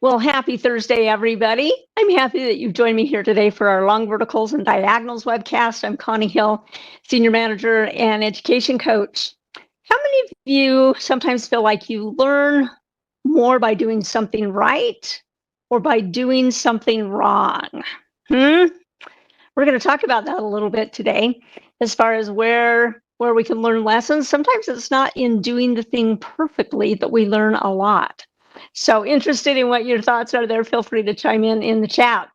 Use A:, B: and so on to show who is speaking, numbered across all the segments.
A: Well, happy Thursday, everybody. I'm happy that you've joined me here today for our Long Verticals and Diagonals webcast. I'm Connie Hill, Senior Manager and Education Coach. How many of you sometimes feel like you learn more by doing something right or by doing something wrong? We're going to talk about that a little bit today as far as where we can learn lessons. Sometimes it's not in doing the thing perfectly that we learn a lot. So interested in what your thoughts are there, feel free to chime in the chat.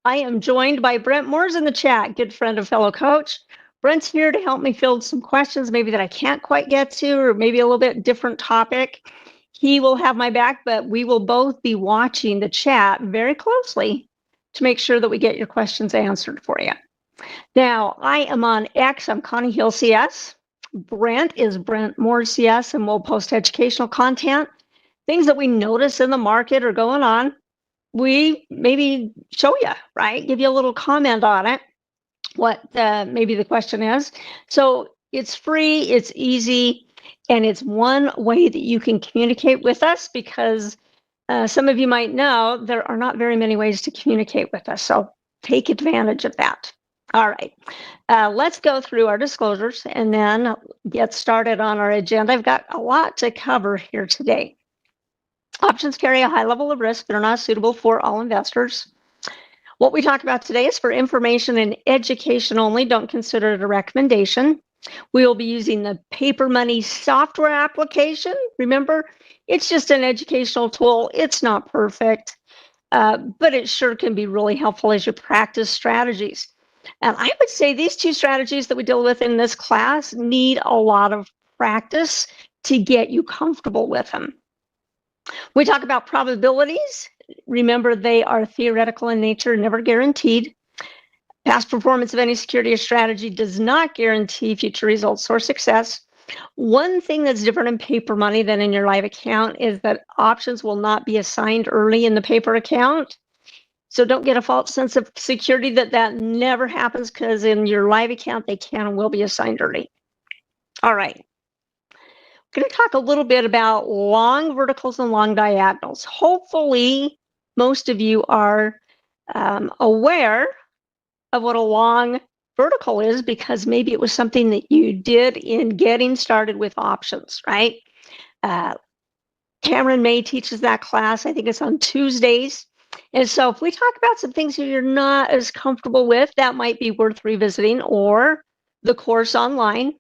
A: I am joined by Brent Moores in the chat, good friend and fellow coach. Brent's here to help me field some questions maybe that I can't quite get to, or maybe a little bit different topic. He will have my back, but we will both be watching the chat very closely to make sure that we get your questions answered for you. Now, I am on X, I'm Connie Hill CS. Brent is Brent Moores CS, and we'll post educational content. Things that we notice in the market are going on, we maybe show you, right? Give you a little comment on it, what maybe the question is. So it's free, it's easy, and it's one way that you can communicate with us because some of you might know there are not very many ways to communicate with us. So take advantage of that. All right, let's go through our disclosures and then get started on our agenda. I've got a lot to cover here today. Options carry a high level of risk that are not suitable for all investors. What we talk about today is for information and education only. Don't consider it a recommendation. We will be using the Paper Money software application. Remember, it's just an educational tool. It's not perfect, but it sure can be really helpful as you practice strategies. And I would say these two strategies that we deal with in this class need a lot of practice to get you comfortable with them. We talk about probabilities. Remember, they are theoretical in nature, never guaranteed. Past performance of any security or strategy does not guarantee future results or success. One thing that's different in paper money than in your live account is that options will not be assigned early in the paper account. So don't get a false sense of security that never happens, because in your live account, they can and will be assigned early. All right. Going to talk a little bit about long verticals and long diagonals. Hopefully, most of you are aware of what a long vertical is, because maybe it was something that you did in getting started with options, right? Cameron May teaches that class. I think it's on Tuesdays. And so if we talk about some things that you're not as comfortable with, that might be worth revisiting, or the course online.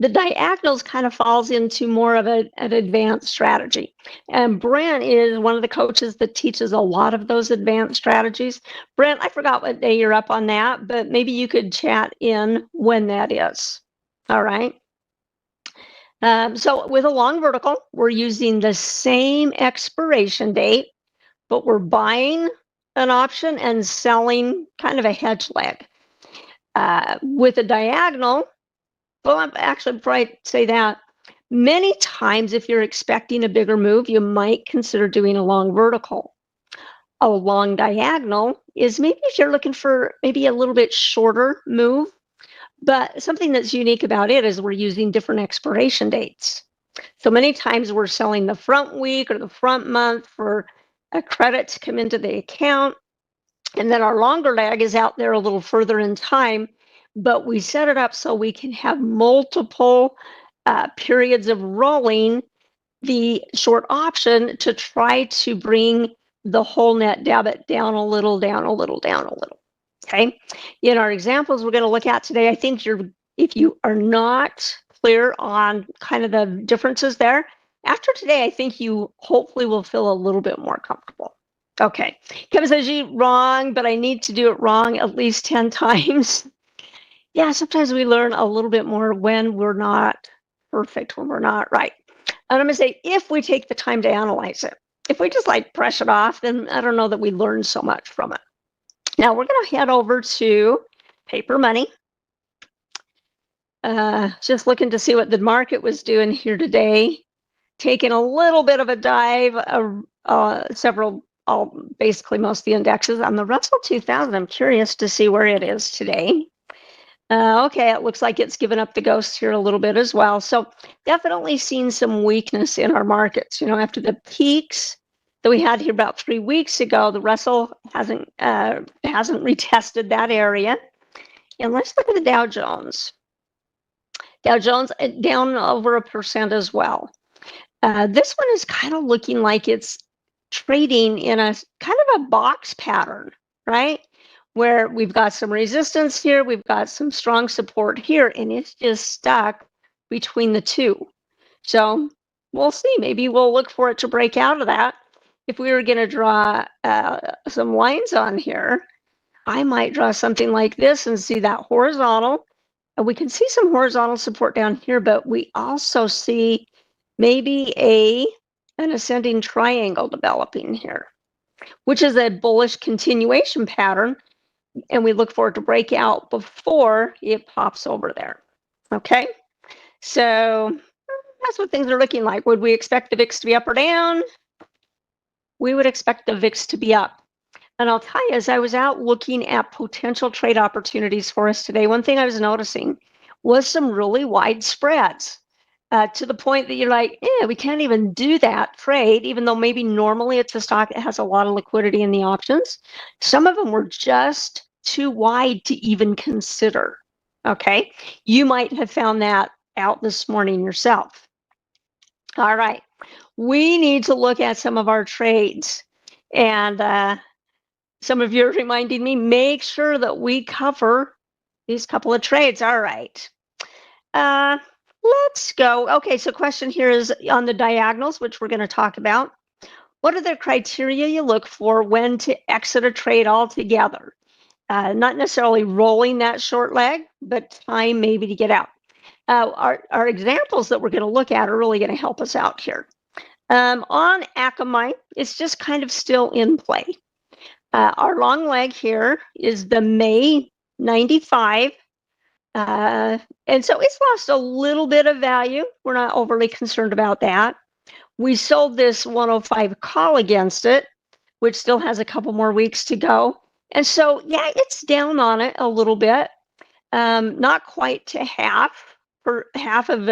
A: The diagonals kind of falls into more of an advanced strategy. And Brent is one of the coaches that teaches a lot of those advanced strategies. Brent, I forgot what day you're up on that, but maybe you could chat in when that is. All right. So with a long vertical, we're using the same expiration date, but we're buying an option and selling kind of a hedge leg. With a diagonal, well, actually, before I say that, many times if you're expecting a bigger move, you might consider doing a long vertical. A long diagonal is maybe if you're looking for maybe a little bit shorter move, but something that's unique about it is we're using different expiration dates. So many times we're selling the front week or the front month for a credit to come into the account, and then our longer leg is out there a little further in time, but we set it up so we can have multiple periods of rolling the short option to try to bring the whole net debit down a little, down a little, down a little. Okay. In our examples we're going to look at today, I think if you are not clear on kind of the differences there, after today, I think you hopefully will feel a little bit more comfortable. Okay. Kevin says, you wrong, but I need to do it wrong at least 10 times. Yeah, sometimes we learn a little bit more when we're not perfect, when we're not right. And I'm going to say, if we take the time to analyze it, if we just like brush it off, then I don't know that we learn so much from it. Now we're going to head over to paper money. Just looking to see what the market was doing here today. Taking a little bit of a dive, basically most of the indexes. On the Russell 2000, I'm curious to see where it is today. Okay, it looks like it's given up the ghost here a little bit as well. So definitely seen some weakness in our markets. You know, after the peaks that we had here about 3 weeks ago. The Russell hasn't retested that area. And let's look at the Dow Jones. Dow Jones down over 1% as well. This one is kind of looking like it's trading in a kind of a box pattern, right? Where we've got some resistance here, we've got some strong support here, and it's just stuck between the two. So we'll see. Maybe we'll look for it to break out of that. If we were going to draw some lines on here, I might draw something like this and see that horizontal. And we can see some horizontal support down here, but we also see maybe an ascending triangle developing here, which is a bullish continuation pattern. And we look for it to break out before it pops over there. Okay, so that's what things are looking like. Would we expect the VIX to be up or down? We would expect the VIX to be up. And I'll tell you, as I was out looking at potential trade opportunities for us today, one thing I was noticing was some really wide spreads to the point that you're like, we can't even do that trade, even though maybe normally it's a stock that has a lot of liquidity in the options. Some of them were just too wide to even consider. Okay, you might have found that out this morning yourself. All right, we need to look at some of our trades, and some of you are reminding me, make sure that we cover these couple of trades. All right. Let's go. Okay, so question here is on the diagonals, which we're going to talk about. What are the criteria you look for when to exit a trade altogether? Not necessarily rolling that short leg, but time maybe to get out. Our examples that we're going to look at are really going to help us out here. On Akamai, it's just kind of still in play. Our long leg here is the May 95. And so it's lost a little bit of value. We're not overly concerned about that. We sold this 105 call against it, which still has a couple more weeks to go. And so, yeah, it's down on it a little bit. Not quite to half, for half of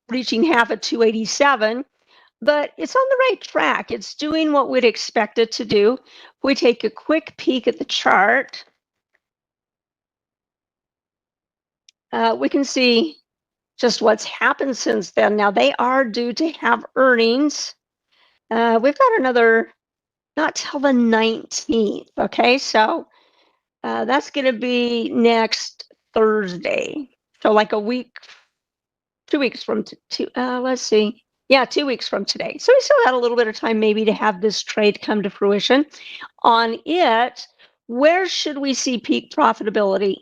A: reaching half at 287. But it's on the right track. It's doing what we'd expect it to do. If we take a quick peek at the chart, we can see just what's happened since then. Now, they are due to have earnings. We've got another, not till the 19th, okay? So that's going to be next Thursday. So like a week, 2 weeks from, let's see. Yeah, 2 weeks from today. So we still had a little bit of time maybe to have this trade come to fruition. On it, where should we see peak profitability?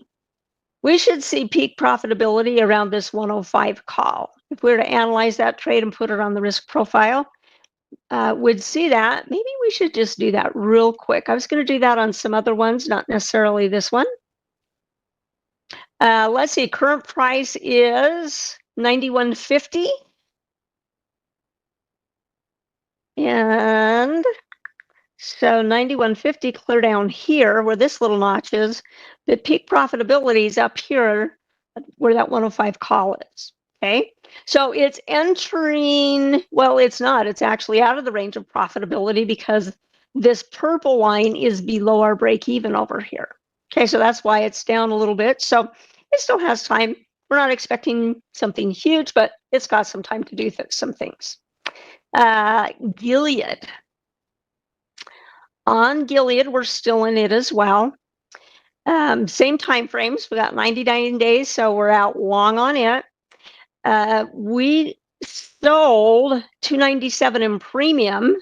A: We should see peak profitability around this 105 call. If we were to analyze that trade and put it on the risk profile, we'd see that. Maybe we should just do that real quick. I was going to do that on some other ones, not necessarily this one. Let's see, current price is 91.50. And so 91.50 clear down here where this little notch is, the peak profitability is up here where that 105 call is, okay? So it's entering, well, it's not, it's actually out of the range of profitability because this purple line is below our break even over here. Okay, so that's why it's down a little bit. So it still has time. We're not expecting something huge, but it's got some time to do some things. Gilead. On Gilead, we're still in it as well. Same time frames. We got 99 days, so we're out long on it. We sold 297 in premium,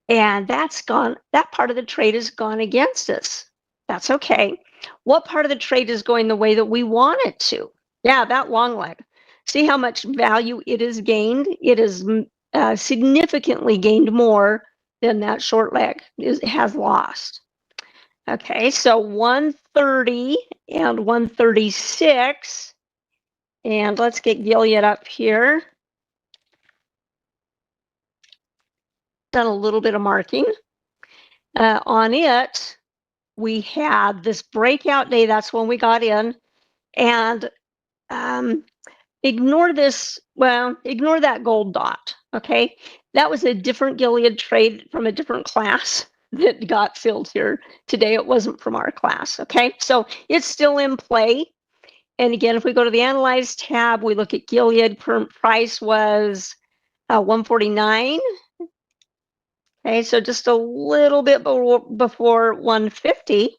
A: and that's gone. That part of the trade has gone against us. That's okay. What part of the trade is going the way that we want it to? Yeah, that long leg. See how much value it has gained? It is significantly gained more than that short leg has lost. Okay, so 130 and 136. And let's get Gilead up here. Done a little bit of marking. On it, we had this breakout day. That's when we got in. And ignore this, well, ignore that gold dot, Okay, that was a different Gilead trade from a different class that got filled here today. It wasn't from our class. Okay, so it's still in play. And again, if we go to the Analyze tab, we look at Gilead. Current price was 149. Okay, so just a little bit before 150.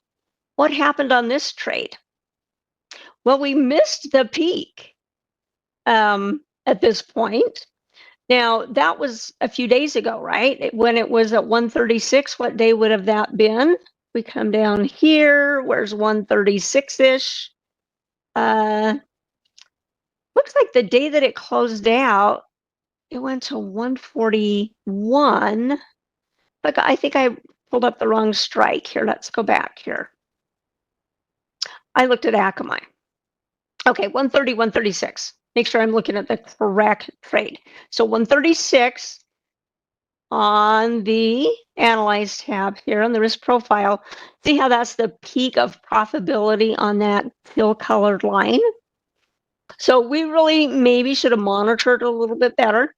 A: What happened on this trade? Well, we missed the peak at this point. Now, that was a few days ago, right? When it was at 136, what day would have that been? We come down here. Where's 136-ish? Looks like the day that it closed out, it went to 141. But I think I pulled up the wrong strike here. Let's go back here. I looked at Akamai. Okay, 130, 136. Make sure I'm looking at the correct trade. So 136 on the Analyze tab here on the risk profile. See how that's the peak of profitability on that teal colored line? So we really maybe should have monitored a little bit better.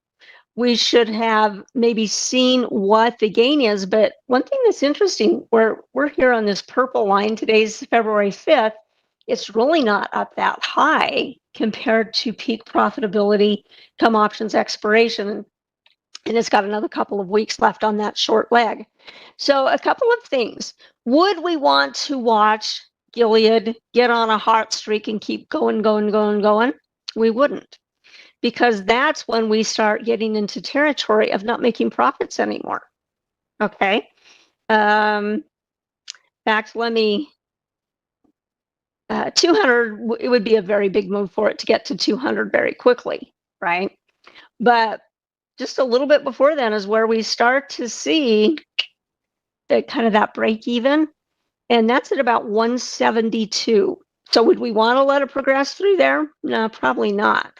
A: We should have maybe seen what the gain is. But one thing that's interesting, we're here on this purple line, today's February 5th, it's really not up that high compared to peak profitability come options expiration. And it's got another couple of weeks left on that short leg. So a couple of things. Would we want to watch Gilead get on a hot streak and keep going? We wouldn't, because that's when we start getting into territory of not making profits anymore. Okay. Back, let me, 200, it would be a very big move for it to get to 200 very quickly, right? But just a little bit before then is where we start to see that kind of that break even. And that's at about 172. So would we want to let it progress through there? No, probably not.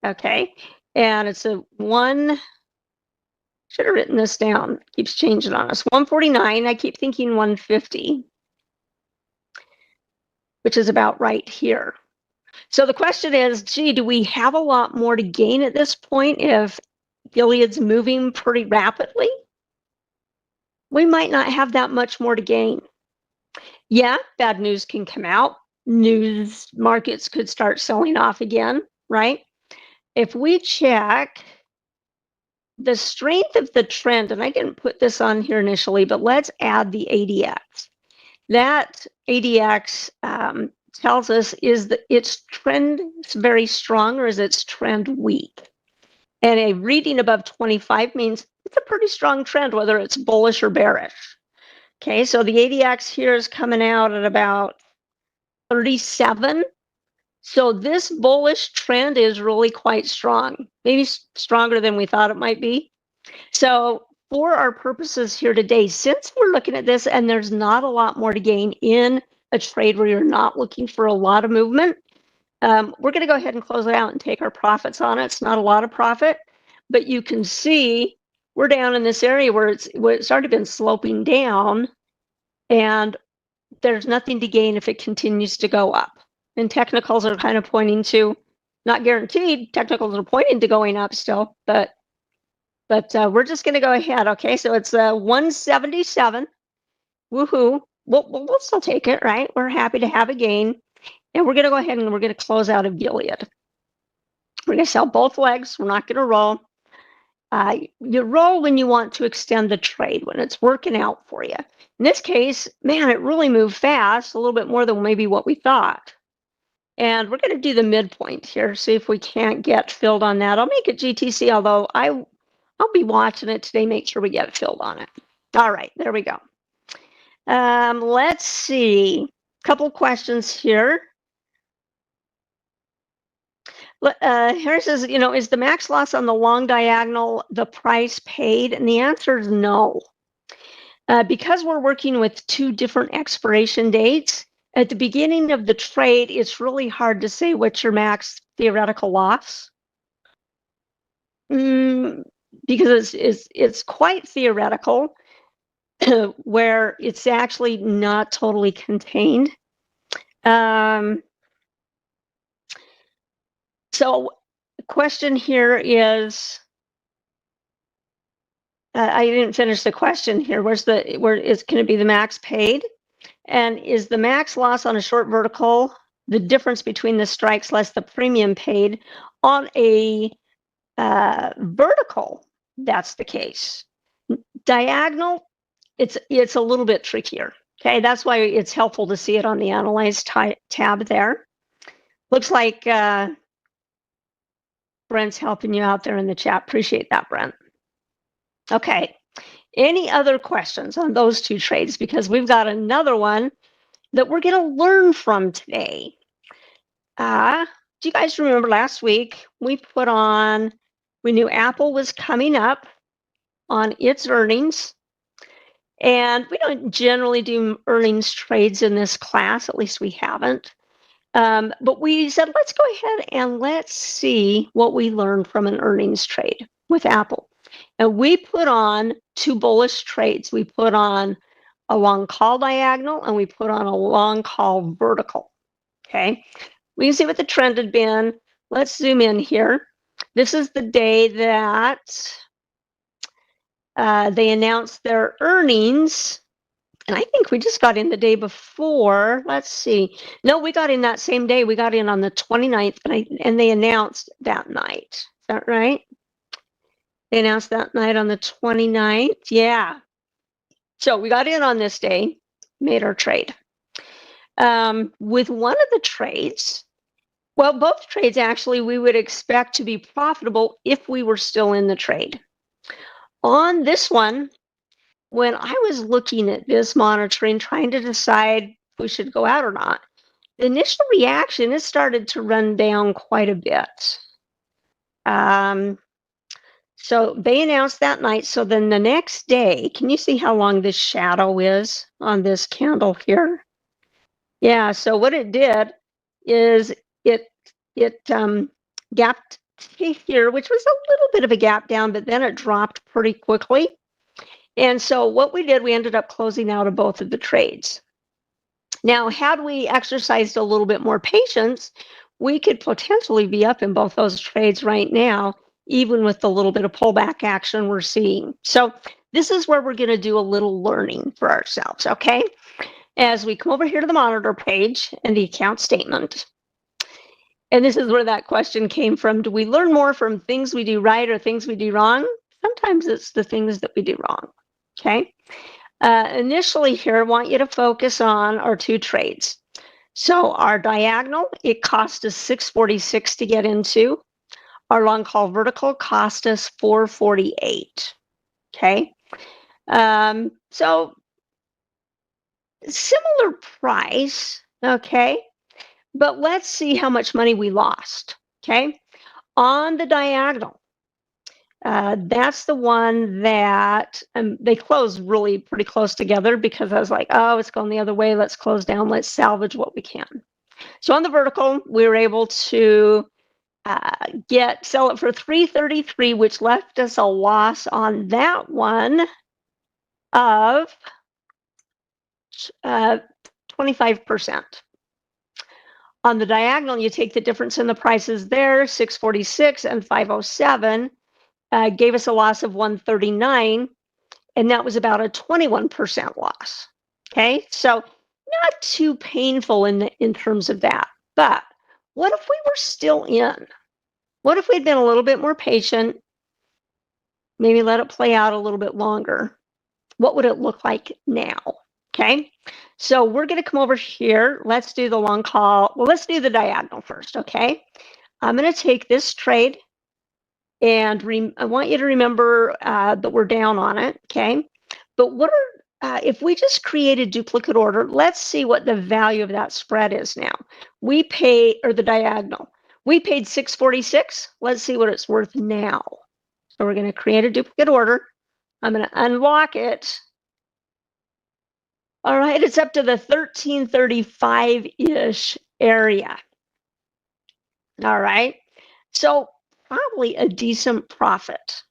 A: Okay. And it's a one, should have written this down. It keeps changing on us. 149. I keep thinking 150, which is about right here. So the question is, gee, do we have a lot more to gain at this point if Gilead's moving pretty rapidly? We might not have that much more to gain. Yeah, bad news can come out. News markets could start selling off again, right? If we check the strength of the trend, and I didn't put this on here initially, but let's add the ADX. That ADX tells us is that its trend very strong or is its trend weak? And a reading above 25 means it's a pretty strong trend, whether it's bullish or bearish. Okay, so the ADX here is coming out at about 37. So this bullish trend is really quite strong, maybe stronger than we thought it might be. So for our purposes here today, since we're looking at this and there's not a lot more to gain in a trade where you're not looking for a lot of movement, we're going to go ahead and close it out and take our profits on it. It's not a lot of profit, but you can see we're down in this area where it's already been sloping down, and there's nothing to gain if it continues to go up. And technicals are kind of pointing to, not guaranteed, technicals are pointing to going up still, but we're just going to go ahead. Okay, so it's 177. Woohoo. We'll still take it, right? We're happy to have a gain. And we're going to go ahead and we're going to close out of Gilead. We're going to sell both legs. We're not going to roll. You roll when you want to extend the trade, when it's working out for you. In this case, man, it really moved fast, a little bit more than maybe what we thought. And we're going to do the midpoint here, see if we can't get filled on that. I'll make it GTC, although I'll be watching it today, make sure we get filled on it. All right, there we go. Let's see, a couple questions here. Harry says, is the max loss on the long diagonal the price paid? And the answer is no. Because we're working with two different expiration dates, at the beginning of the trade, it's really hard to say what's your max theoretical loss. Because it's quite theoretical, where it's actually not totally contained. So the question here is, I didn't finish the question here. Where is going to be the max paid? And is the max loss on a short vertical the difference between the strikes less the premium paid? On a vertical, that's the case. Diagonal, it's a little bit trickier. Okay, that's why it's helpful to see it on the Analyze tab there. Looks like Brent's helping you out there in the chat. Appreciate that, Brent. Okay, any other questions on those two trades? Because we've got another one that we're going to learn from today. Do you guys remember last week we knew Apple was coming up on its earnings, and we don't generally do earnings trades in this class, at least we haven't. But we said, let's go ahead and let's see what we learned from an earnings trade with Apple. And we put on two bullish trades. We put on a long call diagonal and we put on a long call vertical. Okay, we can see what the trend had been. Let's zoom in here. This is the day that they announced their earnings. And I think we just got in the day before. Let's see. No, we got in that same day. We got in on the 29th, and they announced that night. Is that right? They announced that night on the 29th. Yeah. So we got in on this day, made our trade. With one of the trades, well, both trades actually, we would expect to be profitable if we were still in the trade. On this one, when I was looking at this, monitoring, trying to decide if we should go out or not, the initial reaction, it started to run down quite a bit. So they announced that night. So then the next day, can you see how long this shadow is on this candle here? Yeah, so what it did is it gapped to here, which was a little bit of a gap down, but then it dropped pretty quickly. And so what we did, we ended up closing out of both of the trades. Now, had we exercised a little bit more patience, we could potentially be up in both those trades right now, even with the little bit of pullback action we're seeing. So this is where we're going to do a little learning for ourselves, okay? As we come over here to the monitor page and the account statement, and this is where that question came from. Do we learn more from things we do right or things we do wrong? Sometimes it's the things that we do wrong, okay? Initially here, I want you to focus on our two trades. So our diagonal, it cost us $6.46 to get into. Our long call vertical cost us $4.48, okay? So similar price, okay? But let's see how much money we lost, okay? On the diagonal, that's the one that they closed really pretty close together because I was like, oh, it's going the other way. Let's close down. Let's salvage what we can. So on the vertical, we were able to sell it for $3.33, which left us a loss on that one of 25%. On the diagonal, you take the difference in the prices there, 646 and 507, gave us a loss of 139, and that was about a 21% loss. Okay, so not too painful in terms of that. But what if we were still in? What if we'd been a little bit more patient, maybe let it play out a little bit longer? What would it look like now? Okay, so we're going to come over here. Let's do the long call. Well, let's do the diagonal first, okay? I'm going to take this trade, and I want you to remember that we're down on it, okay? But what are, if we just create a duplicate order, let's see what the value of that spread is now. We pay, or the diagonal, we paid $6.46. Let's see what it's worth now. So we're going to create a duplicate order. I'm going to unlock it. All right, it's up to the 1335-ish area. All right, so probably a decent profit.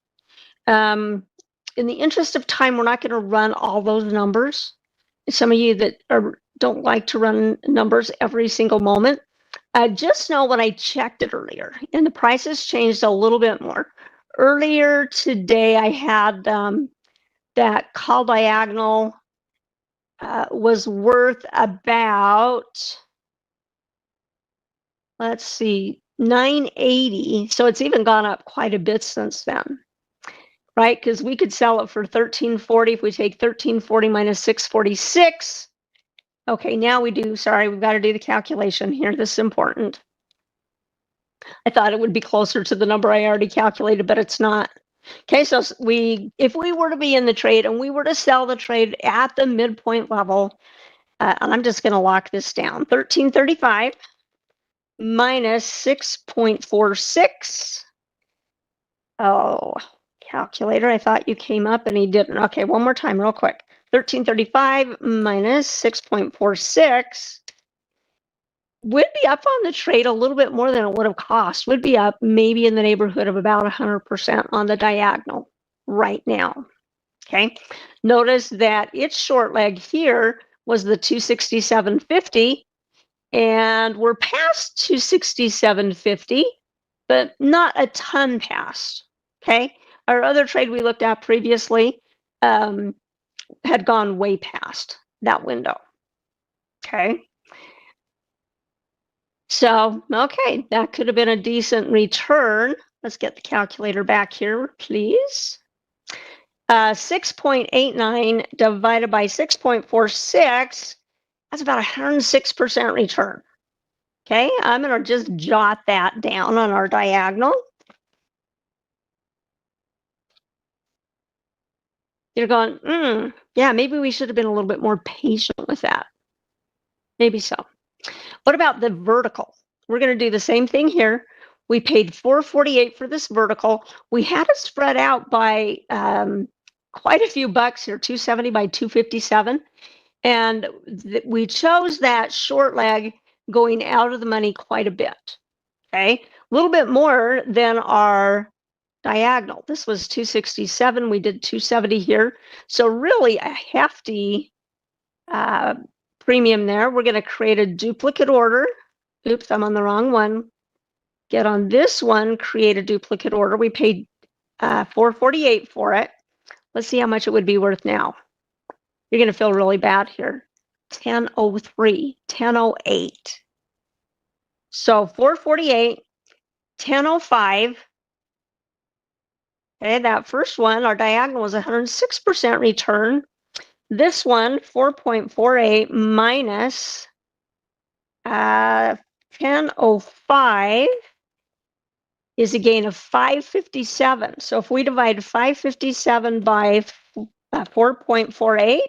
A: In the interest of time, we're not going to run all those numbers. Some of you that don't like to run numbers every single moment, just know when I checked it earlier, and the prices changed a little bit more. Earlier today, I had that call diagonal was worth about, let's see, 980. So it's even gone up quite a bit since then, right? Because we could sell it for 1340 if we take 1340 minus 646. Okay, now we do, sorry, we've got to do the calculation here. This is important. I thought it would be closer to the number I already calculated, but it's not. Okay, so if we were to be in the trade and we were to sell the trade at the midpoint level, and I'm just going to lock this down, 1335 minus 6.46. Oh, calculator, I thought you came up and he didn't. Okay, one more time real quick. 1335 minus 6.46 would be up on the trade a little bit more than it would have cost. Would be up maybe in the neighborhood of about 100% on the diagonal right now. Okay, notice that its short leg here was the 267.50, and we're past 267.50, but not a ton past. Okay, our other trade we looked at previously had gone way past that window. Okay. So, okay, that could have been a decent return. Let's get the calculator back here, please. 6.89 divided by 6.46, that's about 106% return. Okay, I'm going to just jot that down on our diagonal. You're going, yeah, maybe we should have been a little bit more patient with that. Maybe so. What about the vertical? We're going to do the same thing here. We paid $4.48 for this vertical. We had it spread out by quite a few bucks here, 270 by 257. And we chose that short leg going out of the money quite a bit. Okay, a little bit more than our diagonal. This was 267. We did 270 here. So really a hefty premium there. We're going to create a duplicate order. Oops, I'm on the wrong one. Get on this one, create a duplicate order. We paid $4.48 for it. Let's see how much it would be worth now. You're going to feel really bad here. 10.03, 10.08. So 4.48, 10.05. Okay, that first one, our diagonal was 106% return. This one, 4.48 minus 10.05 is a gain of 557. So if we divide 557 by 4.48,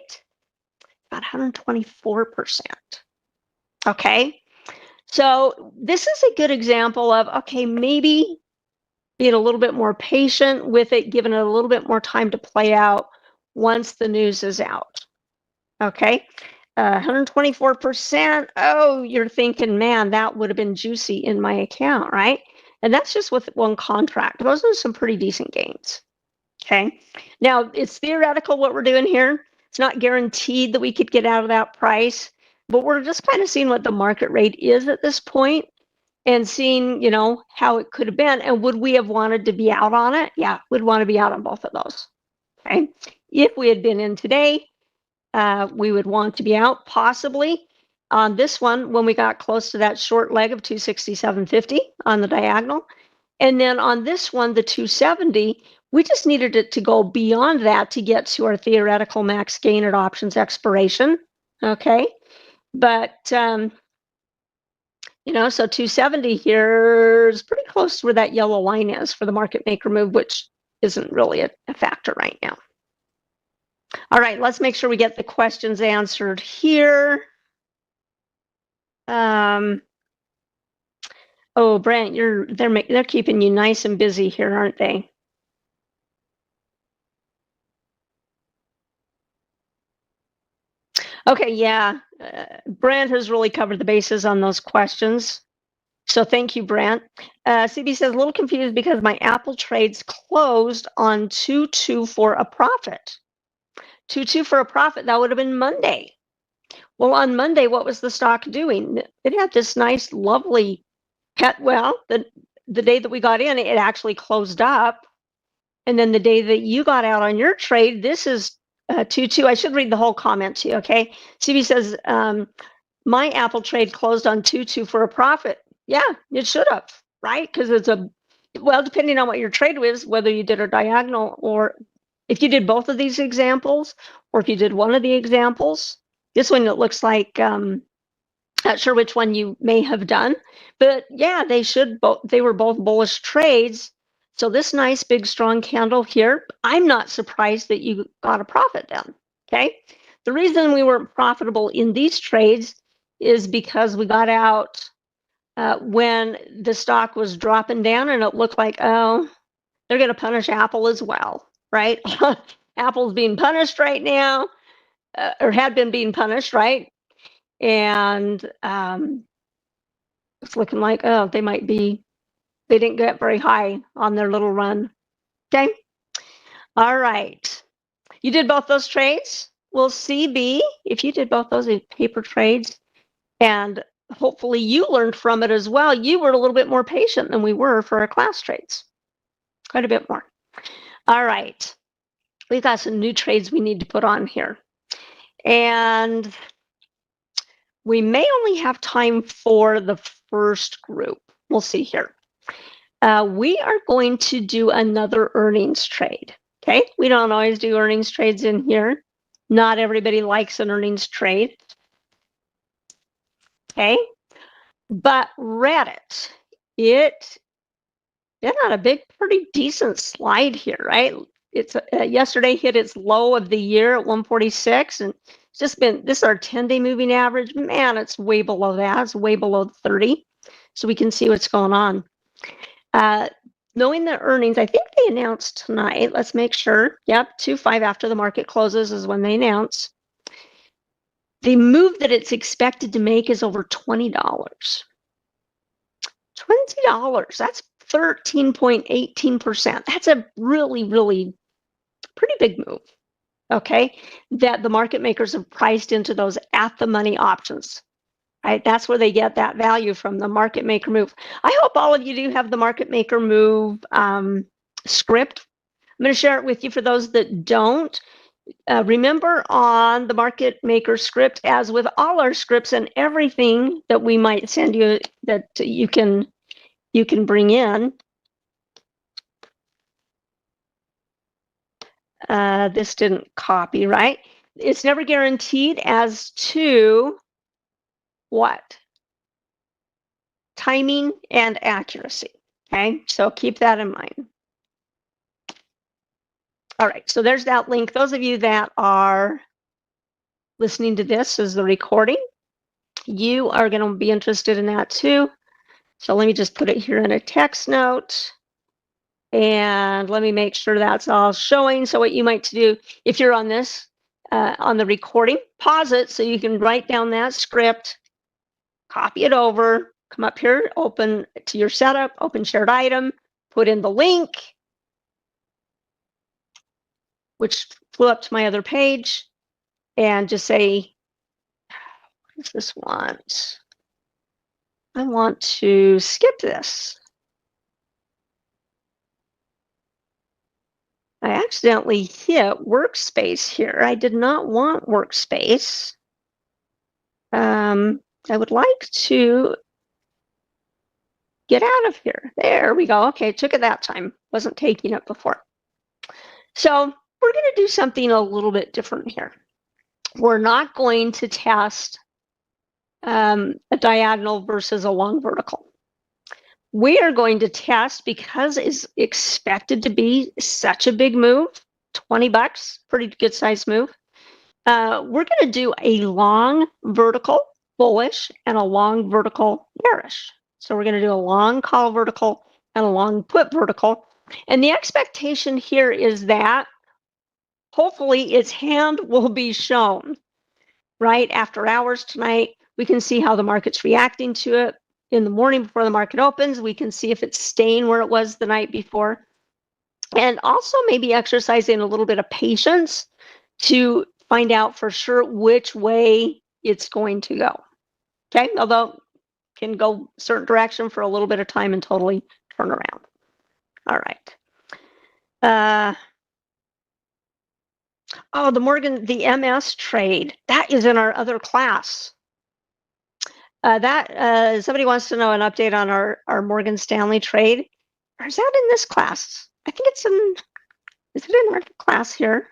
A: about 124%. Okay, so this is a good example of, okay, maybe being a little bit more patient with it, giving it a little bit more time to play out once the news is out. Okay, 124%. Oh, you're thinking, man, that would have been juicy in my account, right? And that's just with one contract. Those are some pretty decent gains. Okay, now it's theoretical what we're doing here. It's not guaranteed that we could get out of that price, but we're just kind of seeing what the market rate is at this point and seeing, you know, how it could have been. And would we have wanted to be out on it? Yeah, we'd want to be out on both of those. Okay, if we had been in today, we would want to be out possibly on this one when we got close to that short leg of 267.50 on the diagonal. And then on this one, the 270, we just needed it to go beyond that to get to our theoretical max gain at options expiration. Okay, but you know, so 270 here is pretty close to where that yellow line is for the market maker move, which isn't really a factor right now. All right, let's make sure we get the questions answered here. Oh, Brent, they're keeping you nice and busy here, aren't they? Okay, yeah, Brent has really covered the bases on those questions. So thank you, Brent. CB says, a little confused because my Apple trades closed on 2.2 for a profit. 2.2 for a profit, that would have been Monday. Well, on Monday, what was the stock doing? It had this nice, lovely the day that we got in, it actually closed up And then the day that you got out on your trade, this is 2-2. I should read the whole comment to you, okay? CB says, my Apple trade closed on 2-2 for a profit. Yeah, it should have, right? Because it's well, depending on what your trade was, whether you did a diagonal or if you did both of these examples, or if you did one of the examples. This one, it looks like, not sure which one you may have done, but yeah, they were both bullish trades. So this nice big strong candle here, I'm not surprised that you got a profit then, okay? The reason we weren't profitable in these trades is because we got out when the stock was dropping down and it looked like, oh, they're going to punish Apple as well, right? Apple's being punished right now, or had been being punished, right? And it's looking like, oh, they didn't get very high on their little run. Okay. All right. You did both those trades. We'll CB, if you did both those paper trades, and hopefully you learned from it as well. You were a little bit more patient than we were for our class trades. Quite a bit more. All right. We've got some new trades we need to put on here. And we may only have time for the first group. We'll see here. We are going to do another earnings trade. Okay, we don't always do earnings trades in here. Not everybody likes an earnings trade. Okay, but Reddit, it on a pretty decent slide here, right? It's yesterday hit its low of the year at 146, and it's just been, this is our 10-day moving average. Man, it's way below that. It's way below 30. So we can see what's going on. Knowing the earnings, I think they announced tonight. Let's make sure. Yep, 2-5 after the market closes is when they announce. The move that it's expected to make is over $20. $20, that's 13.18%. That's a really, really pretty big move, okay? That the market makers have priced into those at the money options, right? That's where they get that value from, the market maker move. I hope all of you do have the market maker move script. I'm going to share it with you for those that don't. Remember, on the market maker script, as with all our scripts and everything that we might send you that you can bring in, this didn't copy, right? It's never guaranteed as to what? Timing and accuracy, okay? So keep that in mind. All right, so there's that link. Those of you that are listening to this as the recording, you are going to be interested in that too. So let me just put it here in a text note. And let me make sure that's all showing. So what you might do, if you're on this, on the recording, pause it so you can write down that script, copy it over, come up here, open to your setup, open shared item, put in the link, which flew up to my other page, and just say, what does this want? I want to skip this. I accidentally hit workspace here. I did not want workspace. I would like to get out of here. There we go. Okay, took it that time. Wasn't taking it before. So we're going to do something a little bit different here. We're not going to test a diagonal versus a long vertical. We are going to test, because it's expected to be such a big move, $20, pretty good size move. We're going to do a long vertical bullish and a long vertical bearish. So we're going to do a long call vertical and a long put vertical. And the expectation here is that hopefully its hand will be shown, right? After hours tonight, we can see how the market's reacting to it. In the morning before the market opens, we can see if it's staying where it was the night before. And also maybe exercising a little bit of patience to find out for sure which way it's going to go. Okay, although it can go a certain direction for a little bit of time and totally turn around. All right. Oh, the MS trade, that is in our other class. Somebody wants to know an update on our Morgan Stanley trade. Or is that in this class? I think is it in our class here?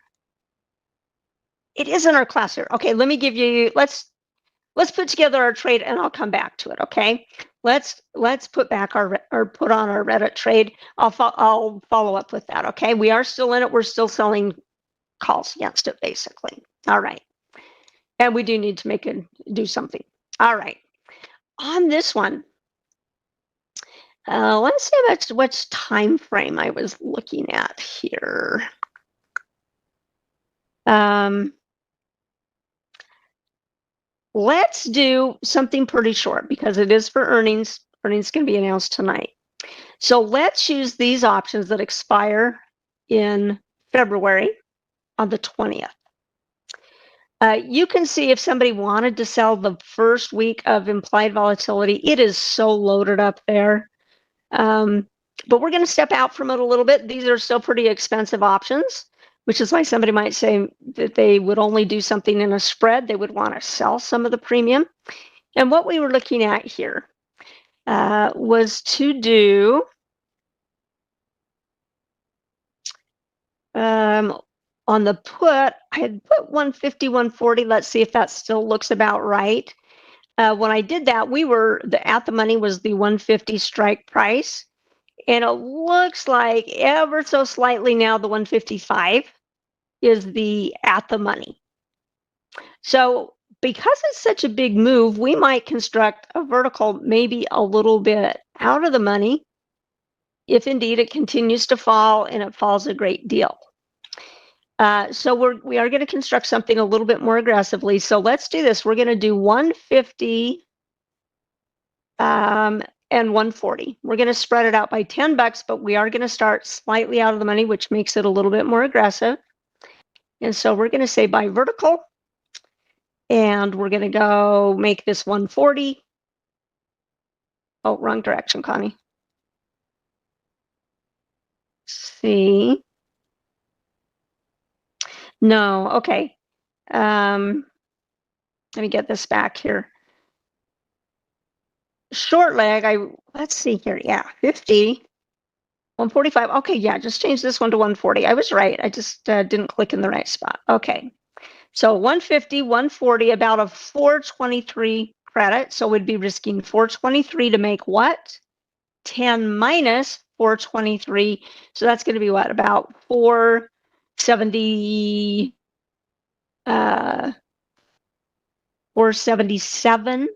A: It is in our class here. Okay, let me give you, let's put together our trade and I'll come back to it, okay? Let's put back put on our Reddit trade. I'll follow up with that, okay? We are still in it. We're still selling calls against it, basically. All right. And we do need to do something. All right. On this one, let's see which time frame I was looking at here. Let's do something pretty short because it is for earnings. Earnings can be announced tonight. So let's use these options that expire in February on the 20th. You can see if somebody wanted to sell the first week of implied volatility, it is so loaded up there. But we're going to step out from it a little bit. These are still pretty expensive options, which is why somebody might say that they would only do something in a spread. They would want to sell some of the premium. And what we were looking at here was to do on the put, I had put 150, 140. Let's see if that still looks about right. When I did that, at the money was the 150 strike price. And it looks like ever so slightly now the 155 is the at the money. So because it's such a big move, we might construct a vertical maybe a little bit out of the money if indeed it continues to fall and it falls a great deal. So we are going to construct something a little bit more aggressively. So let's do this. We're going to do 150 and 140. We're going to spread it out by $10, but we are going to start slightly out of the money, which makes it a little bit more aggressive. And so we're going to say buy vertical, and we're going to go make this 140. Oh, wrong direction, Connie. See. No, okay. Let me get this back here. Short leg, let's see here. Yeah, 50, 145. Okay, yeah, just change this one to 140. I was right. I just didn't click in the right spot. Okay. So 150, 140, about a 423 credit. So we'd be risking 423 to make what? 10 minus 423. So that's going to be what? About 470, 477. Is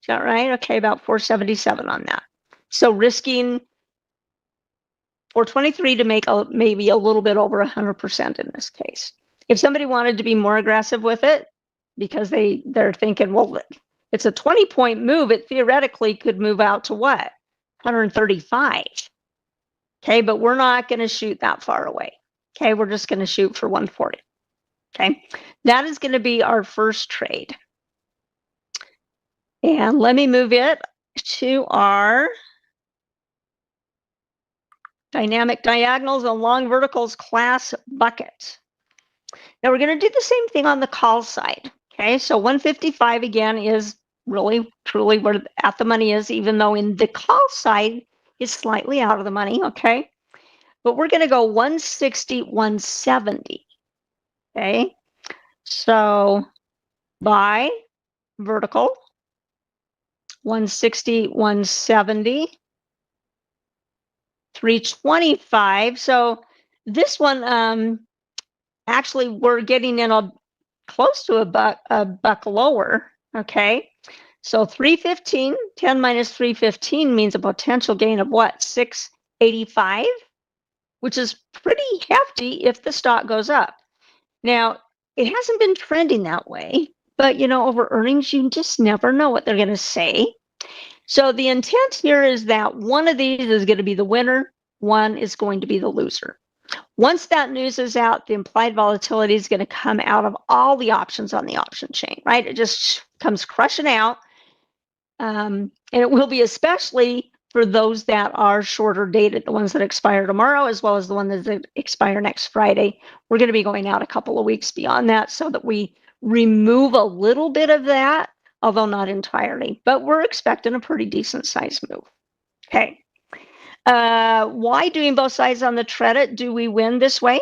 A: that right? Okay, about 477 on that. So risking 423 to make maybe a little bit over 100% in this case. If somebody wanted to be more aggressive with it, because they're thinking, well, it's a 20-point move, it theoretically could move out to what? 135. Okay, but we're not going to shoot that far away. Okay, we're just going to shoot for 140. Okay, that is going to be our first trade. And let me move it to our dynamic diagonals and long verticals class bucket. Now we're going to do the same thing on the call side. Okay, so 155 again is really truly where at the money is, even though in the call side is slightly out of the money. Okay, but we're going to go 160, 170. Okay, so buy vertical 160, 170, 325. So this one, actually, we're getting in close to a buck lower. Okay, so 315, 10 minus 315 means a potential gain of what? 685, which is pretty hefty if the stock goes up. Now, it hasn't been trending that way, but over earnings, you just never know what they're going to say. So the intent here is that one of these is going to be the winner, one is going to be the loser. Once that news is out, the implied volatility is going to come out of all the options on the option chain, right? It just comes crushing out. And it will be especially for those that are shorter dated, the ones that expire tomorrow, as well as the ones that expire next Friday. We're going to be going out a couple of weeks beyond that so that we remove a little bit of that, although not entirely, but we're expecting a pretty decent size move. Okay. Why doing both sides on the credit do we win this way?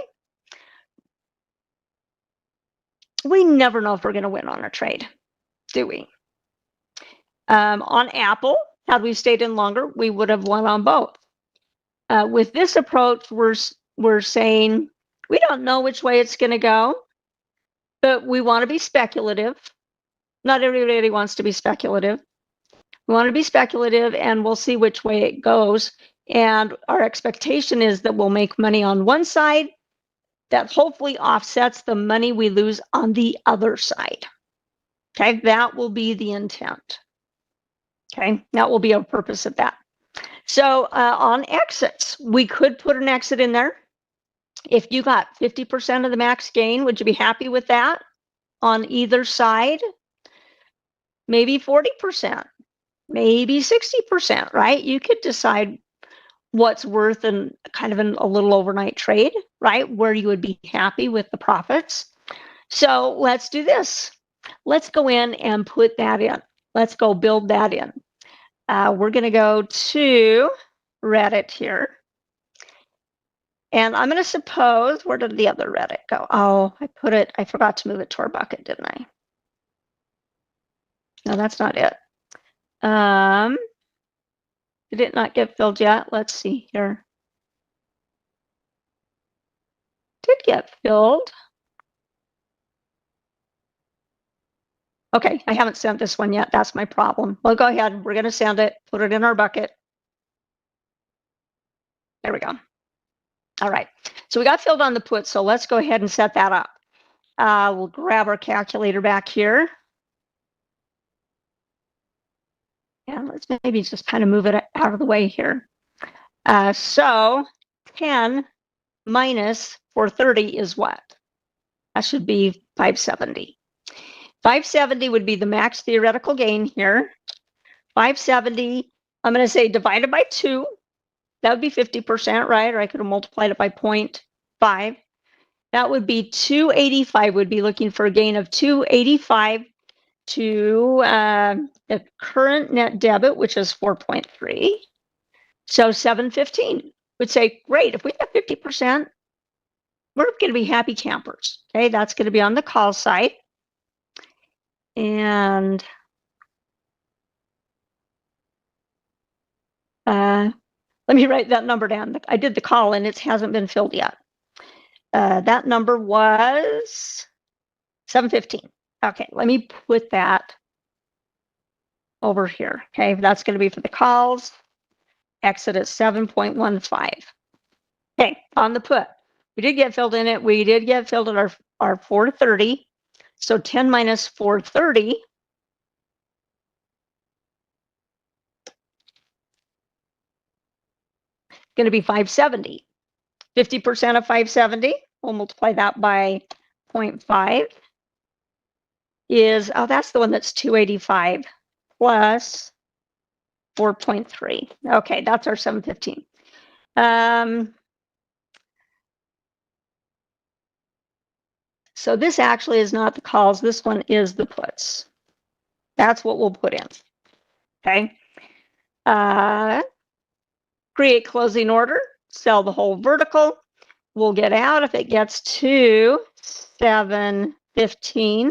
A: We never know if we're going to win on a trade, do we? On Apple, had we stayed in longer, we would have won on both. With this approach, we're saying we don't know which way it's going to go, but we want to be speculative. Not everybody wants to be speculative. We want to be speculative, and we'll see which way it goes. And our expectation is that we'll make money on one side that hopefully offsets the money we lose on the other side. Okay, that will be the intent. Okay, that will be a purpose of that. So on exits, we could put an exit in there. If you got 50% of the max gain, would you be happy with that on either side? Maybe 40%, maybe 60%, right? You could decide what's worth in kind of a little overnight trade, right? Where you would be happy with the profits. So let's do this. Let's go in and put that in. Let's go build that in. We're going to go to Reddit here. And I'm going to suppose, where did the other Reddit go? Oh, I forgot to move it to our bucket, didn't I? No, that's not it. Did it not get filled yet? Let's see here. Did get filled. Okay, I haven't sent this one yet. That's my problem. Well, go ahead. We're going to send it, put it in our bucket. There we go. All right. So we got filled on the put. So let's go ahead and set that up. We'll grab our calculator back here. And let's maybe just kind of move it out of the way here. So 10 minus 430 is what? That should be 570. 570 would be the max theoretical gain here. 570, I'm going to say divided by 2. That would be 50%, right? Or I could have multiplied it by 0.5. That would be 285. Would be looking for a gain of 285 to the current net debit, which is 4.3. So 715 would say, great, if we have 50%, we're going to be happy campers. Okay, that's going to be on the call side. And let me write that number down. I did the call and it hasn't been filled yet. That number was 715. Okay, let me put that over here. Okay, that's going to be for the calls. Exit at 7.15. Okay, on the put, we did get filled in it. We did get filled at our 430. So 10 minus 430 going to be 570. 50% of 570, we'll multiply that by 0.5 is, oh, that's the one that's 285 plus 4.3. Okay, that's our 715. So this actually is not the calls. This one is the puts. That's what we'll put in. Okay. Create closing order, sell the whole vertical. We'll get out if it gets to 715.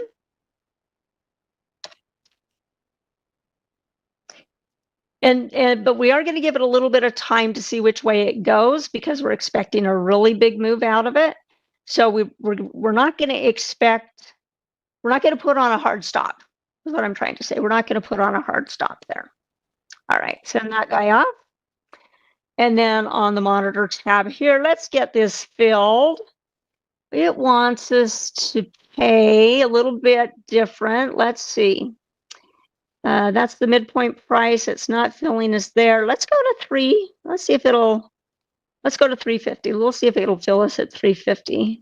A: But we are going to give it a little bit of time to see which way it goes because we're expecting a really big move out of it. So we're not going to expect, we're not going to put on a hard stop, is what I'm trying to say. We're not going to put on a hard stop there. All right, send that guy off. And then on the monitor tab here, let's get this filled. It wants us to pay a little bit different. Let's see. That's the midpoint price. It's not filling us there. Let's go to 3. Let's see if it'll, let's go to 350. We'll see if it'll fill us at 350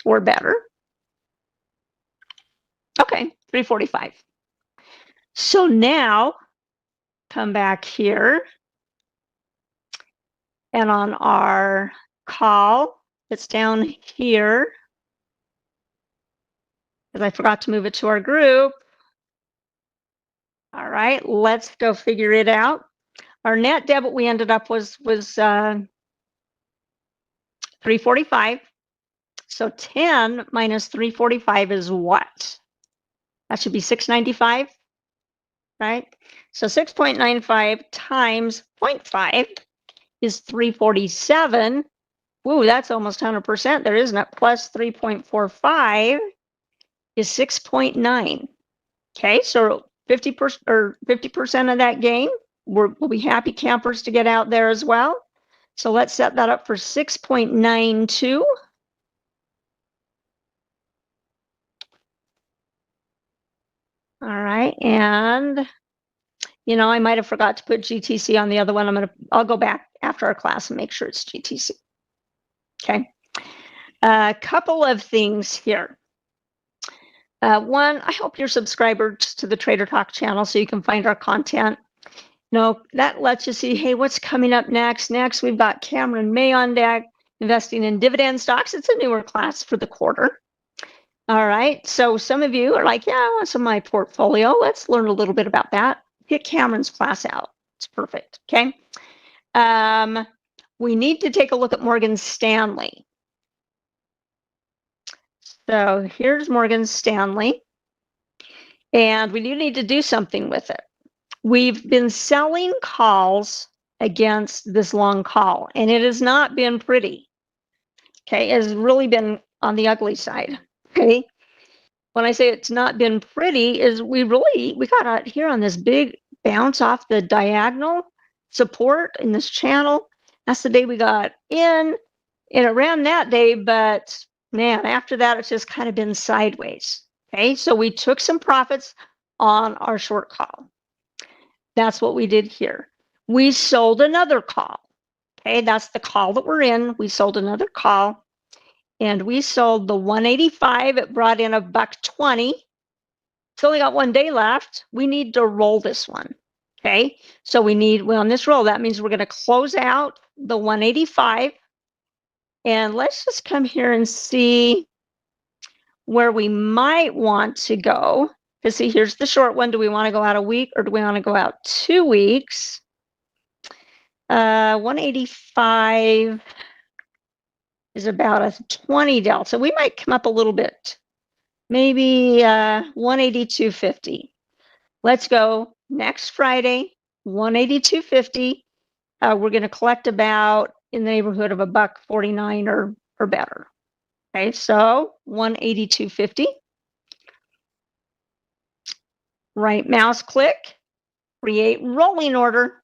A: or better. Okay, 345. So now come back here And on our call, it's down here, because I forgot to move it to our group. All right, let's go figure it out. Our net debit we ended up was 345. So 10 minus 345 is what? That should be 695, right? So 6.95 times 0.5 is 347. Ooh, that's almost 100% there, isn't it? Plus 3.45 is 6.9. Okay, so 50% or 50% of that gain, we'll be happy campers to get out there as well. So let's set that up for 6.92. All right, and I might have forgot to put GTC on the other one. I'll go back after our class and make sure it's GTC. Okay. A couple of things here. One, I hope you're subscribers to the Trader Talk channel so you can find our content. That lets you see, hey, what's coming up next? Next, we've got Cameron May on deck, investing in dividend stocks. It's a newer class for the quarter. All right. So some of you are like, yeah, I want some of my portfolio. Let's learn a little bit about that. Get Cameron's class out. It's perfect. Okay. We need to take a look at Morgan Stanley. So here's Morgan Stanley, and we do need to do something with it. We've been selling calls against this long call, and it has not been pretty. Okay, it has really been on the ugly side. Okay, when I say it's not been pretty, is we got out here on this big bounce off the diagonal support in this channel. That's the day we got in, and around that day, but man, after that, it's just kind of been sideways. Okay, so we took some profits on our short call. That's what we did here. We sold another call. Okay, that's the call that we're in. We sold another call, and we sold the 185. It brought in $1.20. It's only got one day left. We need to roll this one. Okay, so on this roll, that means we're going to close out the 185. And let's just come here and see where we might want to go. Because see, here's the short one. Do we want to go out a week or do we want to go out 2 weeks? 185 is about a 20 delta. We might come up a little bit. Maybe 182.50. Let's go next Friday, 182.50. We're going to collect about in the neighborhood of $1.49 or better. Okay, so 182.50. Right mouse click, create rolling order.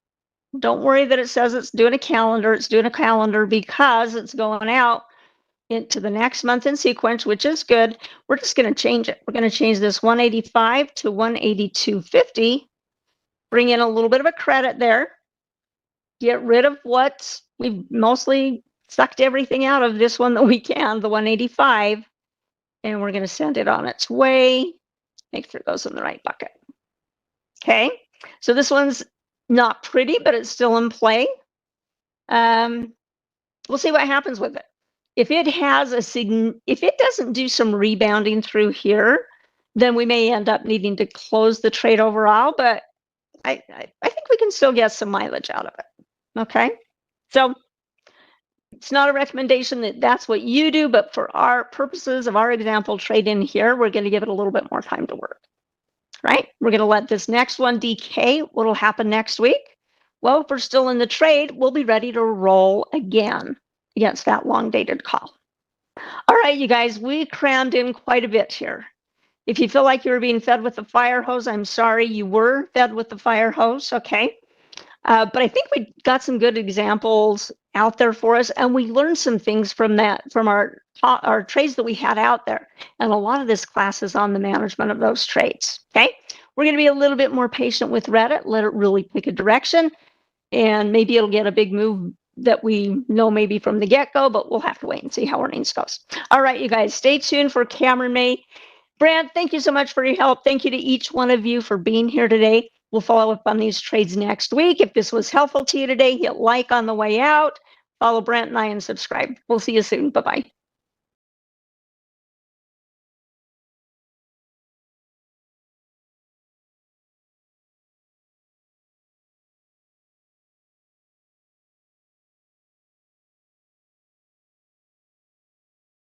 A: Don't worry that it says it's doing a calendar. It's doing a calendar because it's going out into the next month in sequence, which is good. We're just going to change it. We're going to change this 185 to 182.50. Bring in a little bit of a credit there. Get rid of what we've mostly sucked everything out of this one that we can, the 185. And we're going to send it on its way. Make sure it goes in the right bucket. Okay, so this one's not pretty, but it's still in play. We'll see what happens with it. If it doesn't do some rebounding through here, then we may end up needing to close the trade overall, but I think we can still get some mileage out of it. Okay, so it's not a recommendation that that's what you do, but for our purposes of our example trade in here, we're going to give it a little bit more time to work. Right? We're going to let this next one decay. What'll happen next week? Well, if we're still in the trade, we'll be ready to roll again against that long-dated call. All right, you guys, we crammed in quite a bit here. If you feel like you were being fed with the fire hose, I'm sorry, you were fed with the fire hose, okay? But I think we got some good examples out there for us, and we learned some things from our trades that we had out there. And a lot of this class is on the management of those trades, okay? We're going to be a little bit more patient with Reddit, let it really pick a direction, and maybe it'll get a big move that we know maybe from the get-go, but we'll have to wait and see how earnings goes. All right, you guys, stay tuned for Cameron May. Brad, thank you so much for your help. Thank you to each one of you for being here today. We'll follow up on these trades next week. If this was helpful to you today, hit like on the way out. follow Brent and I and subscribe. We'll see you soon. Bye-bye.